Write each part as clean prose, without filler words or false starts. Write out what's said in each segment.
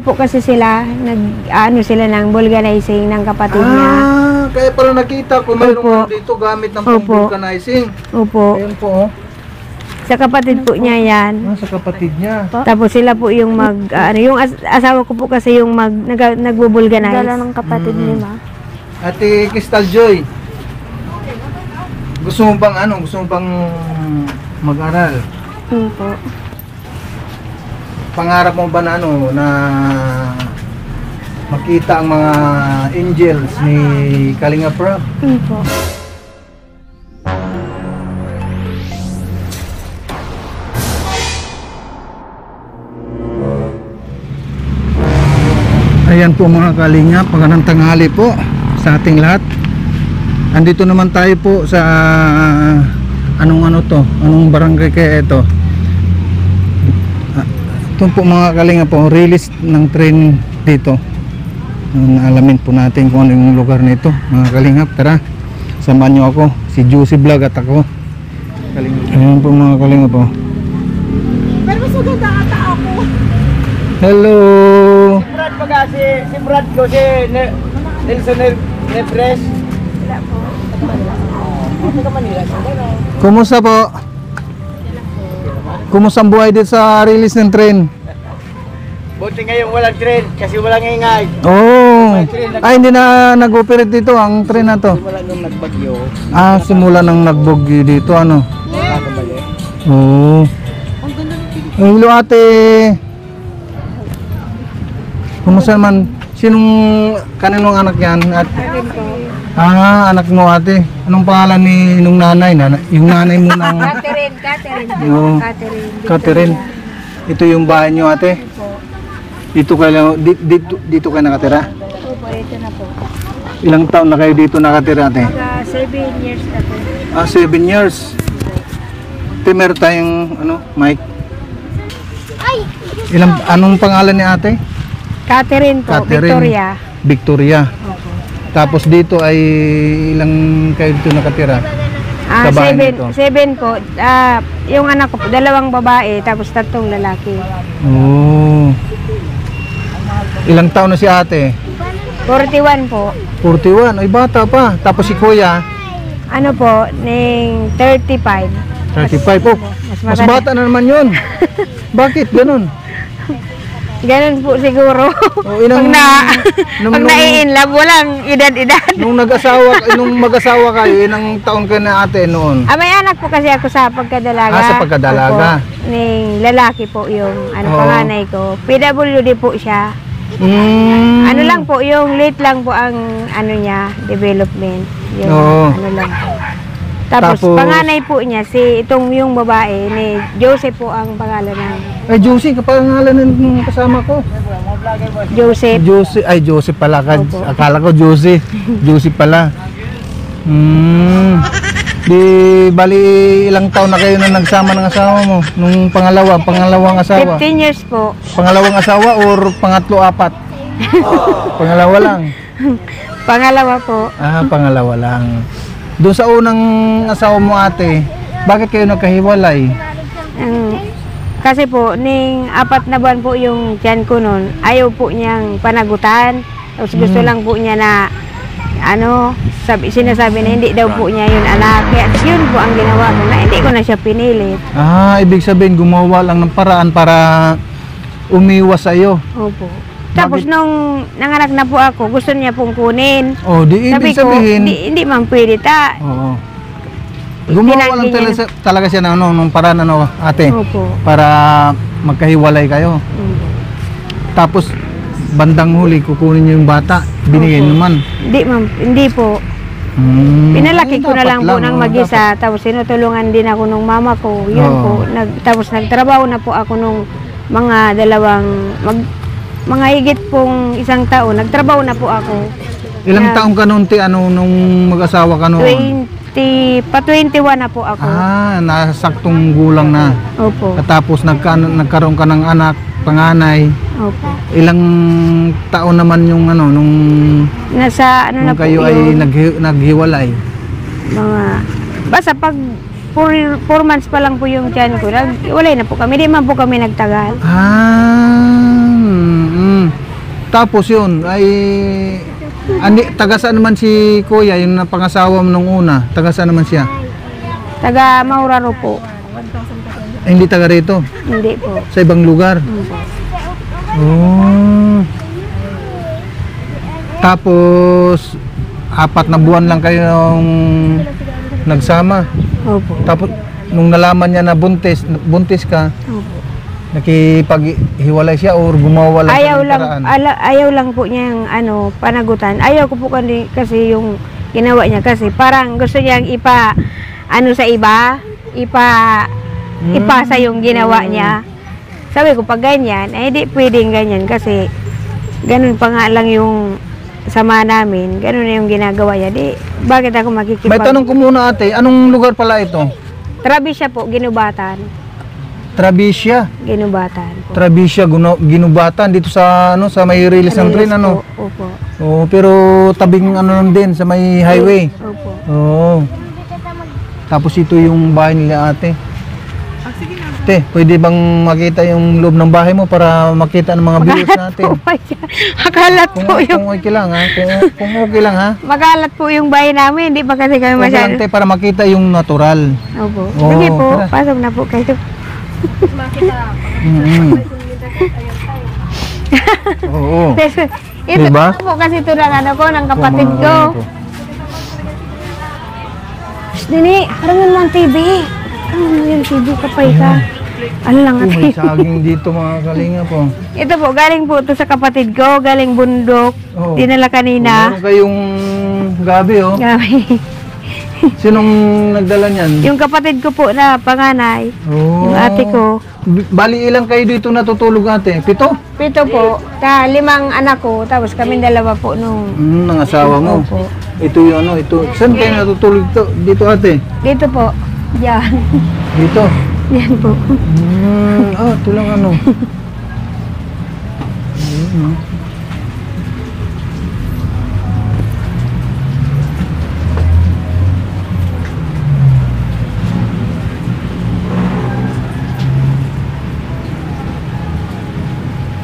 po kasi sila, ano sila ng vulcanizing ng kapatid niya. Kaya pala nakita ko mayroon dito gamit ng vulcanizing. Opo. Ayan po. Sa kapatid po niya yan. Sa kapatid niya. Tapos sila po yung yung asawa ko po kasi yung nagbubulganize. Dala ng kapatid ni Ma. Ate Crystal Joy, gusto mo bang mag-aral? Po. Pangarap mo ba na na makita ang mga angels ni Kalinga Prab? Po. Ayan po mga Kalinga, magandang tanghali po sa ating lahat. Andito naman tayo po sa anong barangay kaya ito. Ito po mga Kalinga po, release ng train dito. Alamin po natin kung ano yung lugar nito mga Kalinga. Tara, samahan nyo ako, si Juicy Vlog at ako. Ayan po mga Kalinga po. Pero mas maganda ata ako. Hello! Si Brad ko, si Nelson Nebres. Wala po. Kumusta po? Kumusta ang buhay dito sa release ng train? Buti ngayon walang train kasi walang ingay. Oh. Ay, hindi na nag-operate dito ang train na to. Wala nung nagbagyo. Simula nang nagbugyo dito, ano? Oo. Hello ate. Kumusta naman? Kaninong anak yan? Anak mo ate. Anong pangalan ni nung nanay? Yung nanay mo ng... Catherine. Catherine. Ito yung bahay nyo ate? Dito kayo nakatira? Opo, ito na po. Ilang taon na kayo dito nakatira ate? 7 years na po. 7 years. Meron tayong mic. Anong pangalan ni ate? Catherine po, Catherine. Victoria. Tapos dito ay ilang kayo dito nakatira? Sa bahay nito? 7 po. Yung anak ko po, 2 babae, tapos 3 lalaki. Oh. Ilang taon na si ate? 41 po. 41, ay bata pa. Tapos si kuya? Ano po, ning 35. 35 po. Mas bata na naman yun. Bakit ganun? Ganun po siguro. Pag nai-inlove, walang edad-edad. Nung mag-asawa kayo, ilang taon ka na ate noon? May anak po kasi ako sa pagkadalaga. Sa pagkadalaga. Opo, ning lalaki po yung panganay ko. PWD po siya. Ano lang po, yung late lang po ang niya, development. Yung lang po. Tapos panganay po niya, yung babae, ni Joseph po ang pangalan ng... Ay, Josie, kapangalan ng kasama ko. Joseph. Joseph pala. Akala ko Josie. Josie pala. Di bali ilang taon na kayo na nagsama ng asawa mo? Nung pangalawang asawa? 15 years po. Pangalawang asawa or pangatlo, apat? Pangalawa lang? Pangalawa po. Pangalawa lang. Doon sa unang asawa mo ate, bakit kayo nagkahiwalay? Kasi po, ning 4 na buwan po yung tiyan ko noon, ayaw po niyang panagutan. Tapos gusto lang po niya na, sinasabi na hindi daw po niya yun anak. Kaya yun po ang ginawa ko, na hindi ko na siya pinilit. Ibig sabihin gumawa lang ng paraan para umiwas sa'yo. Opo. Tapos nung nanganak na po ako, gusto niya pong kunin. Di ibig sabihin... Hindi man pwede Oo. Gumawa lang talaga siya nung paraan ate? Opo. Para magkahiwalay kayo. Tapos bandang huli kukunin niyo yung bata, binigay naman. Hindi po. Pinalaki ko na lang po ng mag-isa, tapos sinutulungan din ako ng mama ko. Yun po. Tapos nagtrabaho na po ako nung mga mga higit pong 1 taon, nagtrabaho na po ako. Ilang taong ka noon, nung mag-asawa ka noon? 21 na po ako. Nasaktong gulang na. Opo. At tapos nagkaroon ka ng anak, panganay. Opo. Ilang taon naman yung nung nasa na po kayo ay naghiwalay? Basta pag 4 months pa lang po yung tiyan ko, naghiwalay na po kami. Di man po kami nagtagal. Tapos yun, ay... taga saan naman si Kuya, yung napangasawa mo nung una? Taga saan naman siya? Taga Mauraro po. Hindi taga rito? Hindi po. Sa ibang lugar? Oh. Tapos, 4 na buwan lang kayong nagsama. Opo. Tapos, nung nalaman niya na buntis ka, Opo. nakipaghiwalay siya or gumawa lang siya Ayaw ng lang, paraan? ayaw lang po niya yung panagutan. Ayaw ko po kasi yung ginawa niya kasi parang gusto niyang sa iba, ipasa yung ginawa niya. Sabi ko, pag ganyan, ay di pwedeng ganyan kasi ganun pa nga lang yung sama namin, ganun na yung ginagawa niya. Di, bakit ako makikipag... May tanong ko muna ate, anong lugar pala ito? Trabisya po, Ginubatan. Trabisya. Ginubatan po. Trabisya, Ginubatan dito sa sa may release ng train Po, opo. Oo, pero tabing lang din sa may highway. Opo. Oo. Tapos ito yung bahay nila ate. Te, pwede bang makita yung loob ng bahay mo para makita ng mga viewers natin? Makalat po yung... Kung okay lang ha? Kung okay lang ha? Makalat po yung bahay namin, hindi pa kasi kami Okay lang masyado. te, para makita yung natural. Opo. Oo, Sige po, tara. pasok na po kayo. Oo. Ito Diba? po kasi ito ng ng kapatid ko. Nini, harangan mo ang TV. Harangan mo yung TV, kapay ka. Ano lang Oh, may ate. saging dito mga kalinga po. Ito po, galing po ito sa kapatid ko, galing bundok. Oo. Dinala kanina. Meron kayong gabi oh. Gabi. Sinong nagdala niyan? Yung kapatid ko po na panganay, Oh. yung ate ko. Bali ilang kayo dito natutulog ate? 7? 7 po, 5 anak ko, tapos kami 2 po nung... Ng asawa mo. Opo. Ito yung ito. Saan kayo natutulog dito ate? Dito po, yan. Dito. Yan po. Ito lang Ayun, oh.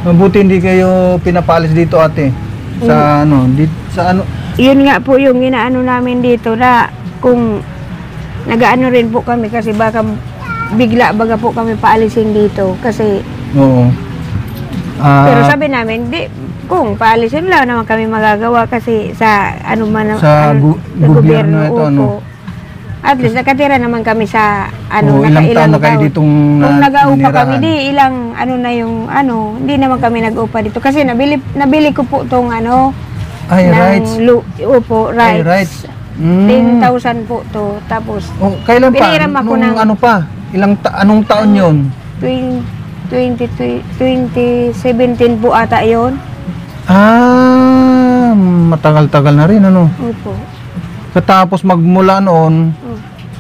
Mabuti hindi kayo pinapalis dito ate. Sa sa Yun nga po yung inaano namin dito na kung nagaano rin po kami kasi baka bigla baga po kami paalisin dito kasi Oo. pero sabi namin kung paalisin lang naman kami magagawa kasi sa Sa gobyerno ito, opo. At least nakatira naman kami sa ilang taon na kayo taon. ditong Kung nag-aupa kami nanirahan? di ilang hindi naman kami nag-upa dito kasi nabili ko po tong Ay, rights. Opo, Ay, rights. rights. 10,000 po to. Tapos, Oh, kailan pa? pinahiram ako Nung ng- pa? Anong taon yon? 2017 po ata yon. Matagal-tagal na rin Opo. Katapos magmula noon,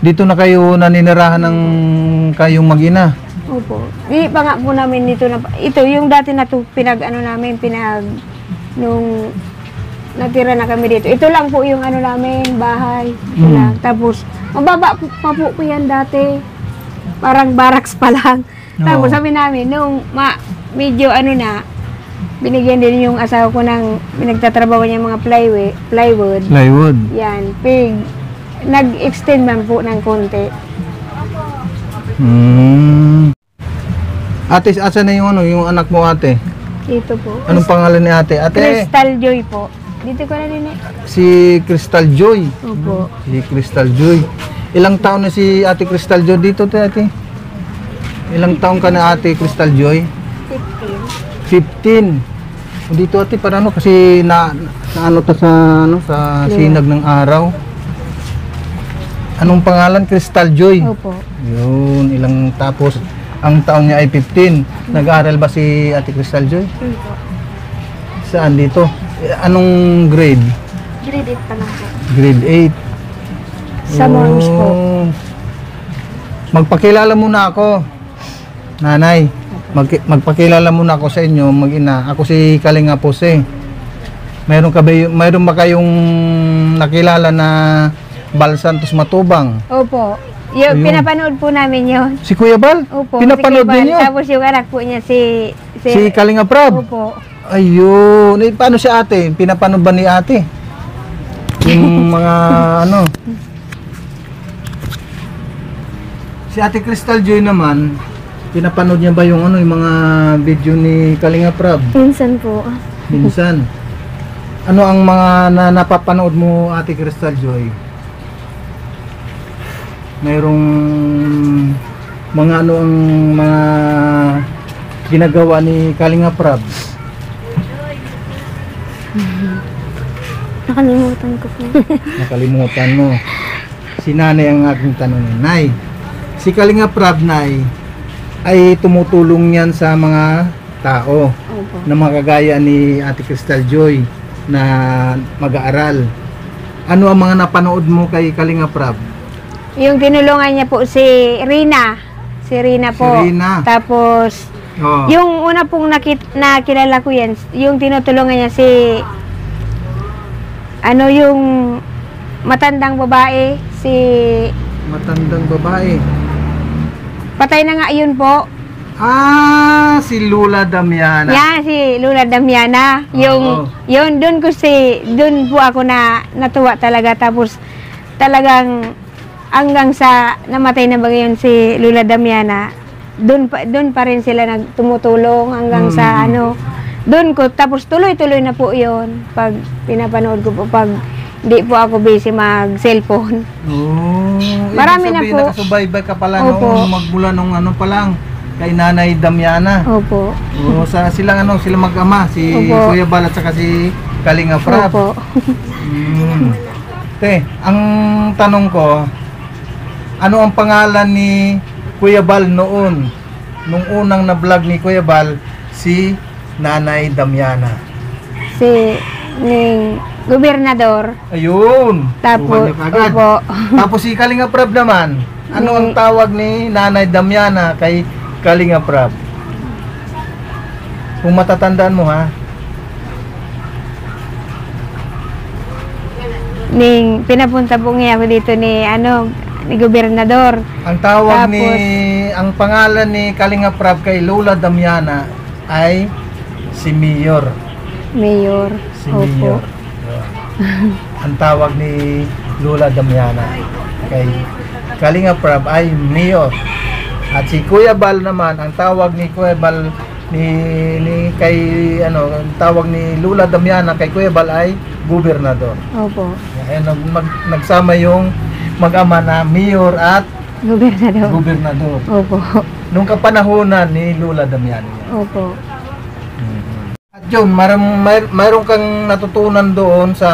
dito na kayo naninirahan ng kayong mag-ina. Opo. Di pa nga po namin dito na... Ito, yung dati na to, nung natira na kami dito. Ito lang po yung namin, bahay. Ito lang. Tapos, mababa pa po yan dati. Parang barracks pa lang. Tapos Oo. sabi namin, nung medyo binigyan din yung asawa ko ng pinagtatrabaho niya mga plywood. Plywood. Yan, nag-extend man po ng konti. Ate, asan na yung yung anak mo ate? Ito po. Anong pangalan ni ate? Ate, Crystal Joy po. Dito ko na din si Crystal Joy. Opo. Si Crystal Joy. Ilang taon na si ate Crystal Joy dito ate? Ilang taon ka na ate Crystal Joy? 15. Dito ate para kasi naano ta sa sa sinag ng araw. Anong pangalan? Crystal Joy. Opo. Yun, tapos ang taon niya ay 15. Nag-aaral ba si ate Crystal Joy? Opo. Saan dito? Anong grade? Grade 8 pa lang po. Grade 8. Sa Morms po. Magpakilala muna ako. Nanay, magpakilala muna ako sa inyo, mag-ina. Ako si Kalinga Pose. Mayroon ba kayong nakilala na Bal Santos Matubang? Opo. Ayun. Pinapanood po namin yun. Si Kuya Bal? Opo. Pinapanood si Kuya Bal. ninyo? Tapos yung anak po niya Si Kalinga Prab? Opo. Ayun. Eh, paano si ate? Pinapanood ba ni ate? Yung mga ano? Si Ate Crystal Joy naman, pinapanood niya ba yung ano, yung mga video ni Kalinga Prab? Minsan po. Minsan. Ano ang mga napapanood mo, Ate Crystal Joy? Mayroong mga ano ang mga ginagawa ni Kalinga Prab? Nakalimutan ko po. Nakalimutan mo. Si nanay ang aking tanongin. Nay, si Kalinga Prab, nay, ay tumutulong yan sa mga tao Opo. na makagaya ni Ate Crystal Joy na mag-aaral. Ano ang mga napanood mo kay Kalinga Prab? Yung tinulungan niya po si Rina. Si Rina po. Si Rina. Tapos, Oh. yung una pong nakilala ko yan, yung tinutulungan niya si, ano yung matandang babae, si, Matandang babae. patay na nga yun po. Ah, si Lula Damiana. Yan, si Lula Damiana. Yung, yun, dun po ako natuwa talaga. Tapos, talagang, hanggang sa namatay na ba yun si Lula Damiana, dun pa rin sila tumutulong hanggang sa ano, dun ko, tapos tuloy-tuloy na po yun pag pinapanood ko po, pag di po ako busy mag-cellphone. Oh, Marami ibig sabihin, na po. nakasubaybay ka pala Opo. nung magmula nung ano pa lang kay Nanay Damiana. Opo. Oh, silang mag-ama, si Opo. Kuya Bal at saka si Kalinga Prab. Opo. Te, ang tanong ko, ano ang pangalan ni Kuya Bal noon? Nung unang na-vlog ni Kuya Bal, si Nanay Damiana. Si ning gobernador. Ayun. Tapos, Kuha niyo kaagad. opo. Tapos si Kalinga Prab naman, ano ang tawag ni Nanay Damiana kay Kalinga Prab? Kung matatandaan mo ha. Ning pinapunta po niya ako dito ni ni gobernador. Ang tawag Tapos, ang pangalan ni Kalinga Prab kay Lola Damiana ay si Mayor. Mayor. Si Opo. Mayor. Ang tawag ni Lola Damiana kay Kalinga Prab ay Mayor. At si Kuya Bal naman, ang tawag ni Kuya Bal ang tawag ni Lola Damiana kay Kuya Bal ay gobernador. Opo. Ayan, nagsama yung mag-ama na Mayor at Gobernador. gobernador. Opo. Nung kapanahonan ni Lola Damiana. Opo. At yun, mayroon kang natutunan doon sa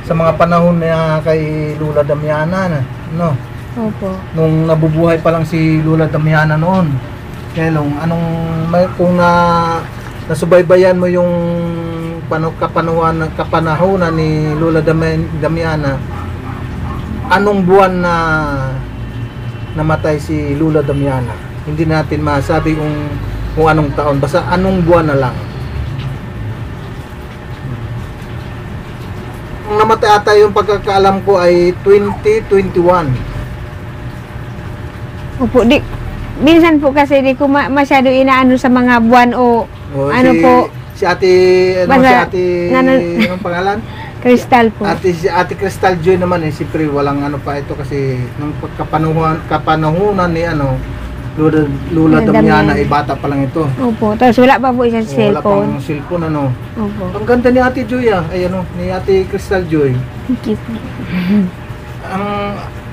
mga panahon na kay Lola Damiana, no? Opo. Nung nabubuhay pa lang si Lola Damiana noon. Kaya lang, kung nasubaybayan mo yung kapanahonan ni Lola Damiana, anong buwan na namatay si Lola Damiana? Hindi natin masabi kung anong taon, basta anong buwan na lang. Ang namatay ata yung pagkakaalam ko ay 2021. Opo. Minsan po kasi di ko masyado inaano sa mga buwan o ano po. Si Ate, Basta, anong pangalan? Crystal po. Si Ate Crystal Joy naman siyempre walang ano pa ito kasi nung kapanahunan ni Lola Damiana ay bata pa lang ito. Opo. Tapos wala pa po isang Wala cellphone. pang cellphone Opo. Ang ganda ni Ate Joy ni Ate Crystal Joy. Thank you po.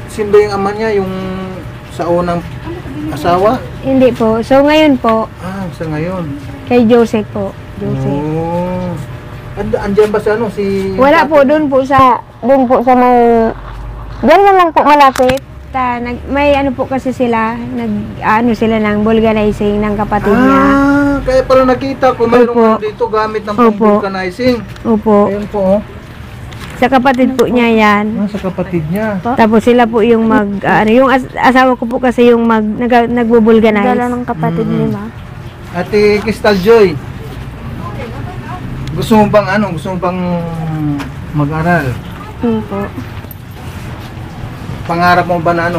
Sino yung ama niya, yung sa unang asawa? Hindi po. So ngayon po, Sa ngayon. kay Joseph po. Joseph. Oh. Andiyan ba si Wala po, doon po sa may, diyan lang po malapit. May ano po kasi sila, sila ng vulcanizing ng kapatid niya. Kaya pala nakita ko mayroong Opo. dito gamit ng Opo. vulcanizing. Opo. Ayun po. Sa kapatid po niya yan. Sa kapatid niya. Tapos sila po yung yung asawa ko po kasi yung Dala nagbo-vulcanize. ng kapatid ni Ma. Ate Crystal Joy. Gusto mo bang mag-aral? Po. Pangarap mo ba na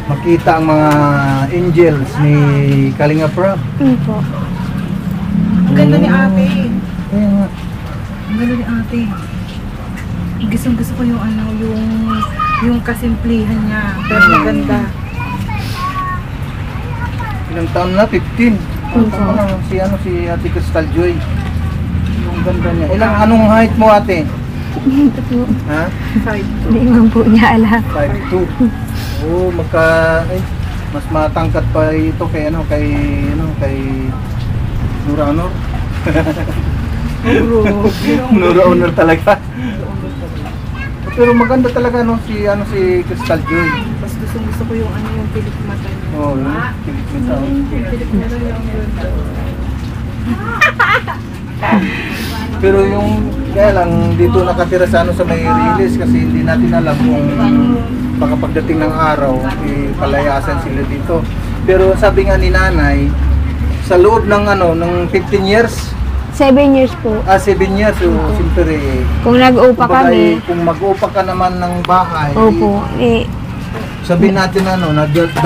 makita ang mga angels ni Kalinga Prab? Po. ganda ni ate. Kaya nga. Ang ganda ni ate. Gusto ko yung ano, yung kasimplihan niya. Pero maganda. Ilang taon na? 15. Ang taon na si Ate Crystal Joy. Yung ganda niya. Anong height mo, ate? Ito po. Ha? Hindi man po niya alam. 5'2". Oo, mas matangkat pa ito kay Nura Honor. Nura Honor talaga. Pero maganda talaga si Crystal Joy. Mas gusto ko yung yung pilik mata niya. Oh, yun. Pilik mata niya ang ganda. Pero kaya lang dito nakatira sa may release kasi hindi natin alam kung baka pagdating ng araw palayasan sila dito. Pero sabi nga ni nanay sa loob ng ng 15 years 7 years po. 7 years so siyempre Kung nag-upa kami, kung mag-upa ka naman ng bahay opo, sabihin natin na 2,000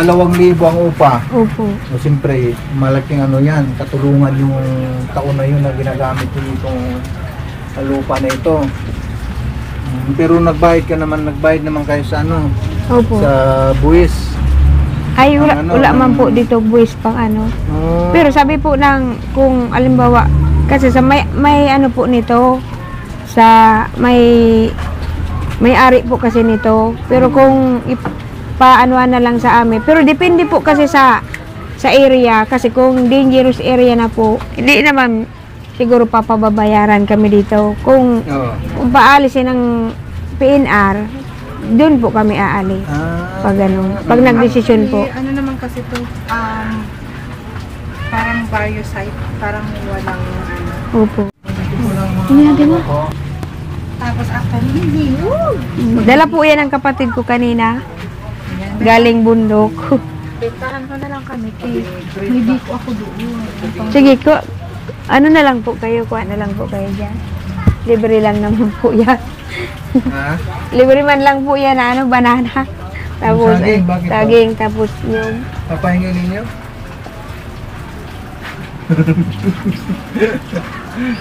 ang upa. opo. So, siyempre, malaking yan, katulungan yung taon na yun na ginagamit yung itong lupa na ito. Pero nagbayad naman kayo sa Opo. sa buwis. Ay, wala man po dito buwis pang Oh. Pero sabi po kung alimbawa, kasi sa may po nito, sa may ari po kasi nito. Pero kung paanoan na lang sa amin. Pero depende po kasi sa area. Kasi kung dangerous area na po, hindi naman siguro papababayaran kami dito. Kung paalisin ng PNR, doon po kami aalis. Pag pag nagdesisyon po. Ano naman kasi to, parang barrio site, parang walang Opo. Iniyagi mo. Tapos after hindi. Dala po yan ng kapatid ko kanina. Galing bundok. Bentahan ko na lang kami. Hindi ko ako doon. Sige ko. Ano na lang po kayo? Kuha na lang po kayo dyan. Libre lang naman po yan. Ha? Libre man lang po yan na banana. Tapos Saging, bakit po? saging, tapos yung Papahingin ninyo?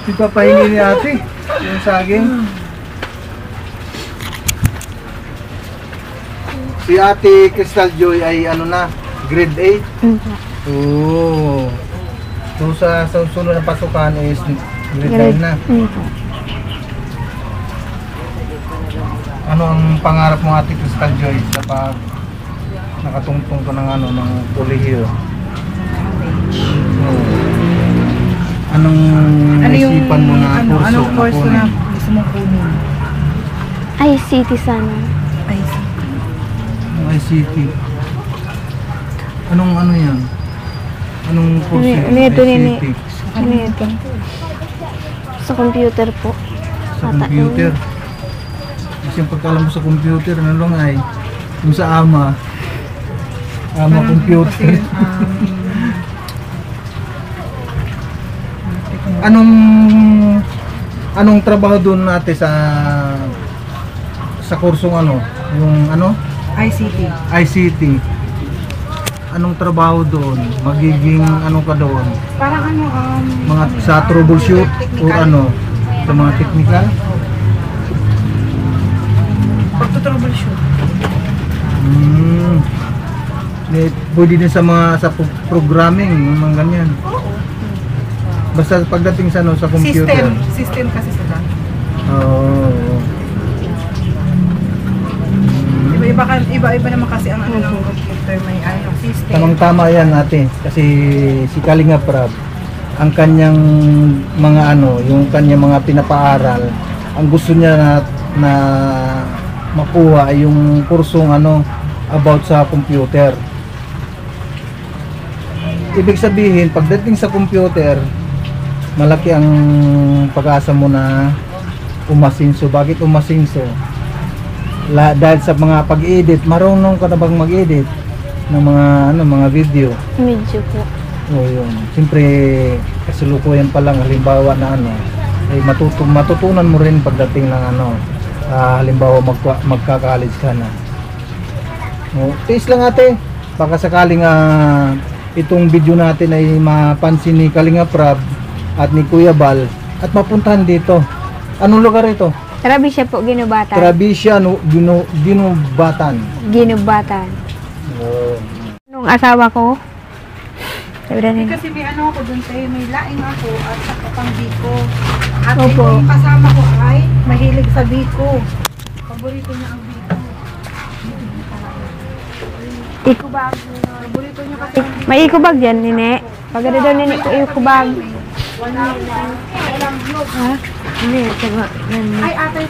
Ipapahingin ni ate yung saging. Si Ate Crystal Joy ay grade 8. Oo. So sa sunod na pasukan is grade 9 na. Ano ang pangarap mo, Ate Crystal Joy, sa pag nakatungtong ko ng ng kolehiyo? Anong naisipan mo na kurso? Anong course na gusto mong kunin? ICT sana. ICT. Anong yan? Anong course yun? Ano ito, Nini? ICT? ano ito? Sa computer po. Sa computer. Kasi ang pagkalam mo sa computer, lang ay yung sa ama computer. Anong trabaho doon natin sa kursong yung ICT. Anong trabaho doon? Magiging ka doon? Parang Mga sa troubleshoot o sa mga technical? pagtutroubleshoot. Pwede din sa programming, mga ganyan. Basta pagdating sa computer. System kasi sila. Oo. Iba-iba naman kasi ang ng computer, may system. Tamang-tama yan ate. Kasi si Kalinga Prab, ang kanyang mga yung kanyang mga pinapaaral, ang gusto niya na makuha ay yung kursong about sa computer. Ibig sabihin, pagdating sa computer, malaki ang pag-asa mo na umasinso. Bakit umasinso? Dahil sa mga pag-edit, marunong ka na bang mag-edit ng mga video? Medyo po. O yun. Siyempre, kasalukuyan pa lang, halimbawa na ay matutunan mo rin pagdating ng halimbawa magka-college ka na. O, tiis lang ate. Baka sakaling itong video natin ay mapansin ni Kalinga Prab at ni Kuya Bal at mapuntahan dito. Anong lugar ito? Trabi siya po, Ginubatan. Trabisya Ginubatan. Ginubatan. Oh. Nung asawa ko, sabi na nila, Kasi may ano ako dun tayo, may laing ako at saka pang biko. At Opo. yung kasama ko ay mahilig sa biko. Paborito niya ang biko. ikubag. Paborito niya kasi ang biko. May ikubag dyan, nene. Pagkada daw nene ko ikubag. Walang vlog. Ha? Hindi, sabi. Ay ate,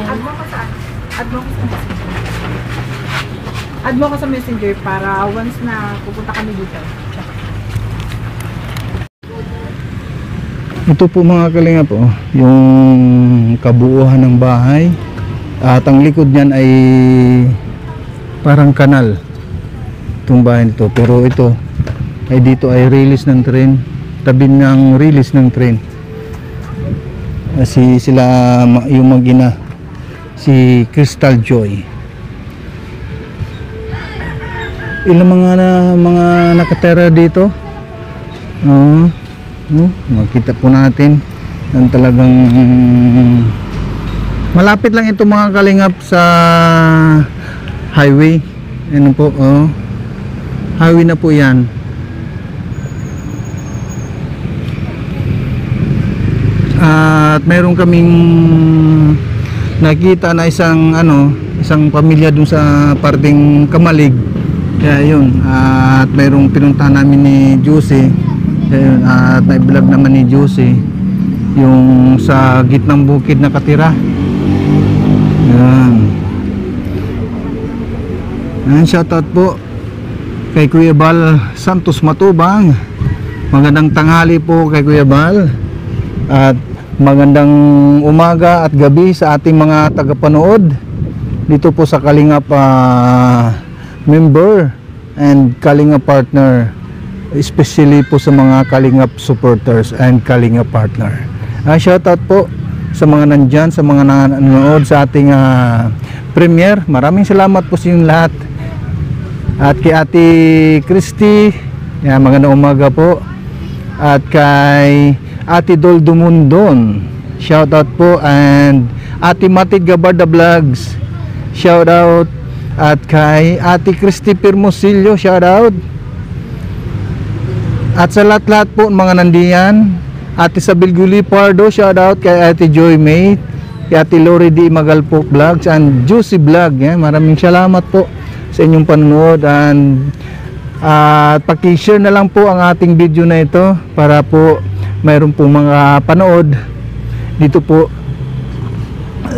add mo ko saan? Add mo ko sa messenger. Add mo ko sa messenger para once na pupunta kami dito. Ito po mga kalinga po, yung kabuuan ng bahay. At ang likod niyan ay parang kanal. Itong bahay nito. Pero ito ay dito ay release ng train. Tabi ng release ng train. Yung mag-ina, si Crystal Joy. Ilang mga nakatera dito. Makita po natin ang talagang malapit lang ito mga kalingap sa highway. Ano po, highway na po yan. At meron kaming nakita na isang pamilya dun sa parting Kamalig. Kaya yun, at merong pinuntahan namin ni Juicy. At na-vlog naman ni Juicy yung sa gitnang bukid na katira. Yan. Shoutout po kay Kuya Bal Santos Matubang. Magandang tanghali po kay Kuya Bal. At magandang umaga at gabi sa ating mga tagapanood dito po sa Kalingap member and Kalingap partner, especially po sa mga Kalingap supporters and Kalingap partner. Shoutout po sa mga nandyan, sa mga nanonood sa ating premiere. Maraming salamat po sa inyong lahat. At kay Ate Christy, magandang umaga po. At kay Ate Dol Dumundon, shoutout po. And Ate Matid Gabarda Vlogs, shoutout. At kay Ate Christy Pirmosilio, shoutout. At sa lahat-lahat po mga nandiyan, Ate Sabel Guli Pardo, shoutout. Kay Ate Joy May, kay Ate Lori D. Magalpo Vlogs and Juicy Vlog. Maraming salamat po sa inyong panonood. And paki-share na lang po ang ating video na ito para po mayroon po mga panood dito po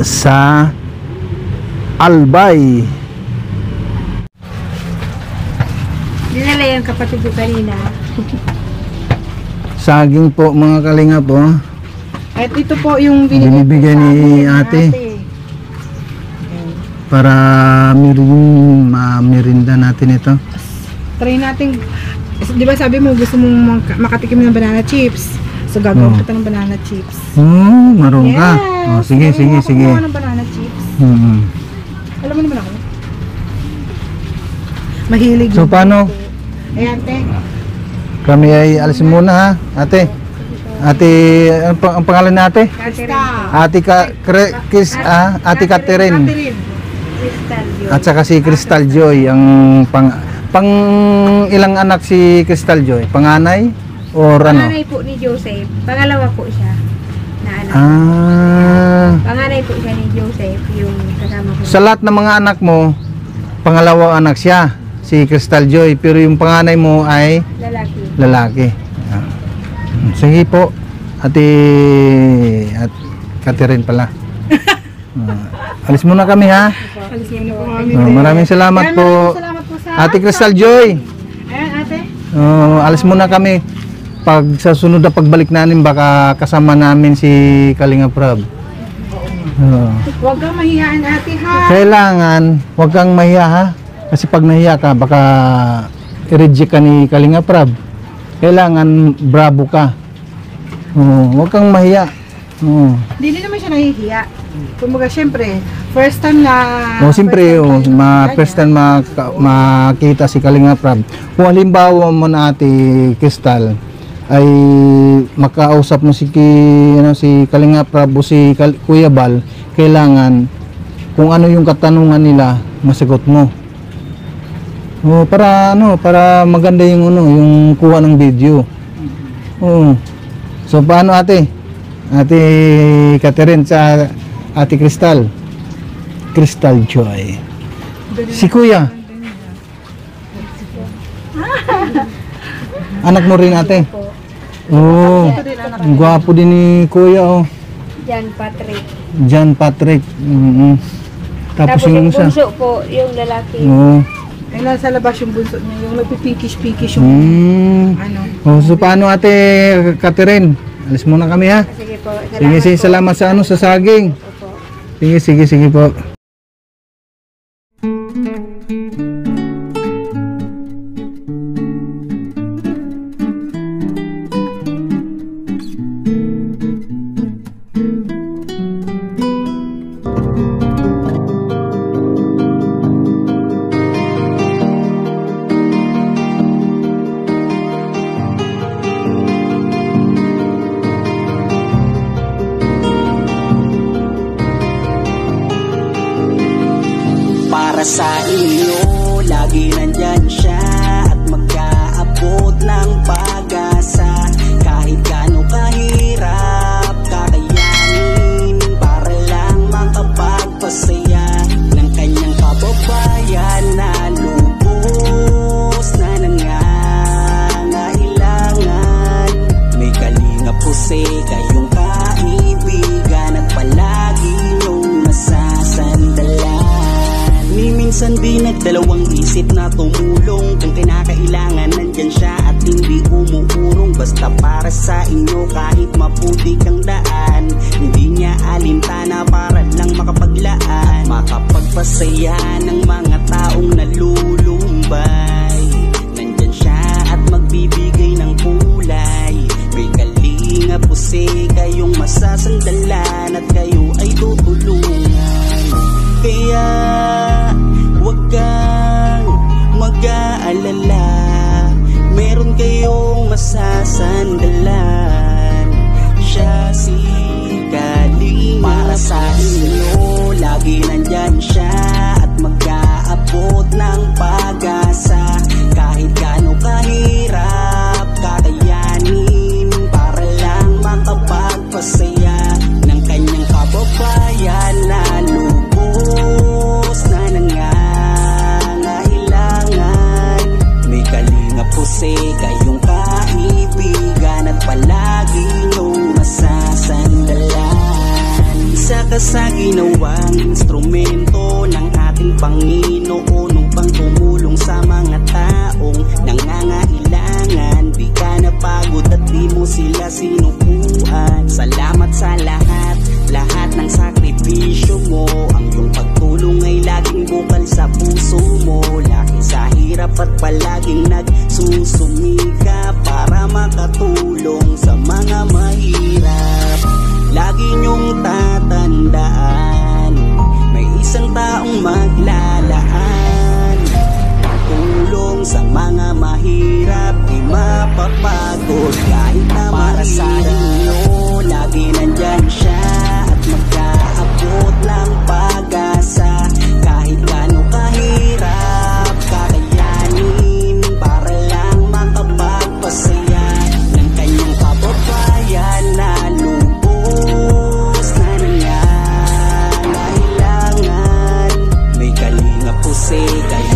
sa Albay. Dinala yung kapatid ko kanina. Saging po mga kalinga po. At ito po yung Binibigay ni ate para merinda natin ito. Try natin. Di ba sabi mo gusto mong makatikim ng banana chips? So gagawin kita ng banana chips. Marunong ka. Sige. Gumawa ng banana chips. Alam mo naman ako. Mahilig. So paano? Ayan, te. Kami ay alis muna ha, ate. Ate, ang pangalan ni ate? Ate Ate Catherine. At saka si Crystal Joy, ang pang ilang anak si Crystal Joy? Panganay or ano? Panganay po ni Joseph. Pangalawa po siya na anak. Panganay po siya ni Joseph, yung kasama ko. Sa lahat ng mga anak mo, pangalawa anak siya, si Crystal Joy, pero yung panganay mo ay lalaki. Sige po, at Catherine pala. Alis muna kami ha. Maraming salamat po. Ate Crystal Joy. Ayan, ate. Alis muna kami. Pag sa sunod na pagbalik namin, baka kasama namin si Kalinga Prab. Huwag kang mahiyaan, ate, ha? Kailangan, huwag kang mahiya ha. Kasi pag nahiya ka, baka i-reject ka ni Kalinga Prab. Kailangan bravo ka. Huwag kang mahiya. Hindi naman siya nahihiya. Kumbaga, syempre, first time na... Siyempre, first time makita si Kalinga Prab. Kung halimbawa mo na ate Crystal, ay makausap mo si si Kalinga Prab o si Kuya Bal, kailangan kung ano yung katanungan nila masagot mo. Para maganda yung yung kuha ng video. So paano Ate Catherine sa Ate Crystal Joy, si Kuya anak mo rin Ate? Ang gwapo din ni Kuya John Patrick. Tapos Tapos yung yung isa bunso po, yung lalaki. Ay, nasa labas yung bunso niya, yung nagpipikish-pikish yung So paano Ate Catherine? Alis muna kami ha. Sige po. Sige, salamat sa sa saging. Opo. Sige po. Para sa inyo, lagi nandyan siya at mag-aabot ng pag-asa. Kahit gaano kahirap, kakayanin para lang makapagpasaya ng kanyang kababayan na lubos na nangangailangan. May Kalingap Jose, kayong kaibigan at palagi niyong nasasandalan. Minsan di nagdalawang isip na tumulong, kung kinakailangan nandyan siya at hindi umuurong. Basta para sa inyo kahit maputik ang daan, hindi niya alintana para lang makapaglaan, makapagpasaya ng mga taong nalulumbay. Nandyan siya at magbibigay ng kulay. May Kalingap Jose, kayong masasandalan at kayo ay tutulungan. Kaya huwag kang mag-aalala, meron kayong masasandalan. Siya si Kalingap. Para sa inyo, lagi nandyan siya at mag-aabot ng pag-asa. Kahit gaano kahirap, kakayanin para lang makapagpasaya ng kanyang kababayan na lubos na nangangailangan. May Kalingap Jose, kayong kaibigan at palagi niyong masasandalan. Isa ka sa ginawang instrumento ng ating Panginoon upang tumulong sa mga taong nangangailangan. Di ka napagod at di mo sila sinukuan. Salamat sa lahat ng sakripisyo mo. Ang iyong pagtulong ay laging bukal sa puso mo. Laki sa hirap at palaging nagsusumika para makatulong sa mga mahirap. Lagi niyong tatandaan, may isang taong maglalaan. Tulong sa mga mahirap, di mapapagod kahit na para sa inyo, lagi nandyan siya at mag-aabot ng pag-asa. Kahit gaano kahirap, kakayanin para lang makapagpasaya ng kanyang kababayan na lubos na nangangailangan. May Kalingap Jose, kaya